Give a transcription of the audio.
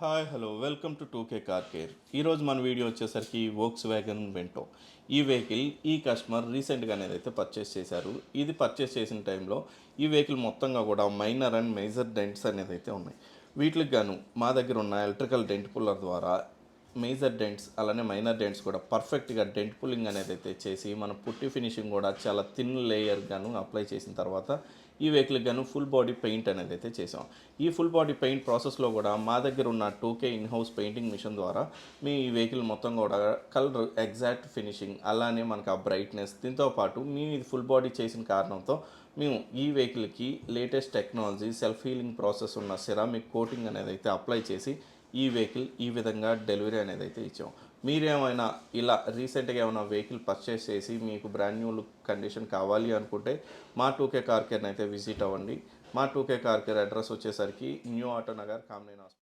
Hi hello welcome to 2K car care. ఈరోజు మన video వచ్చేసరికి వోక్స్ వ్యాగన్ వెంటో. ఈ వెహికల్ ఈ కస్టమర్ రీసెంట్గా అయితే పర్చేస్ చేశారు. ఇది పర్చేస్ చేసిన టైంలో ఈ వెహికల్ మొత్తంగా కూడా మైనర్ అండ్ మేజర్ డెంట్స్ అనేది అయితే ఉన్నాయి. వీటికి గాను మా దగ్గర ఉన్న ఎలక్ట్రికల్ డెంట్ పుల్లర్ ద్వారా మేజర్ డెంట్స్ అలానే మైనర్ డెంట్స్ కూడా పర్ఫెక్ట్గా డెంట్ పుల్లింగ్ అనేది అయితే చేసి మన పుట్టి ఫినిషింగ్ కూడా చాలా థిన్ లేయర్ గాను అప్లై చేసిన తర్వాత ఈ వెహికల్కి గాను ఫుల్ బాడీ పెయింట్ అనేది అయితే చేసాం. ఈ ఫుల్ బాడీ పెయింట్ ప్రాసెస్లో కూడా మా దగ్గర ఉన్న 2K in house painting machine ద్వారా మీ ఈ వెహికల్ మొత్తం కూడా కలర్ ఎగ్జాక్ట్ ఫినిషింగ్ అలానే మనకు ఆ బ్రైట్నెస్ దీంతో పాటు మేము ఇది ఫుల్ బాడీ చేసిన కారణంతో మేము ఈ వెహికల్కి latest technology self healing process ఉన్న సిరామిక్ కోటింగ్ అనేది అయితే అప్లై చేసి ఈ వెహికల్ ఈ విధంగా డెలివరీ అనేది అయితే ఇచ్చాం. మీరేమైనా ఇలా రీసెంట్గా ఏమైనా వెహికల్ పర్చేస్ చేసి మీకు బ్రాండ్ న్యూ లుక్ కండిషన్ కావాలి అనుకుంటే మా 2K కార్ కేర్ని అయితే విజిట్ అవ్వండి. మా 2K కార్ కేర్ అడ్రస్ వచ్చేసరికి new auto Nagar Kamineni hospital.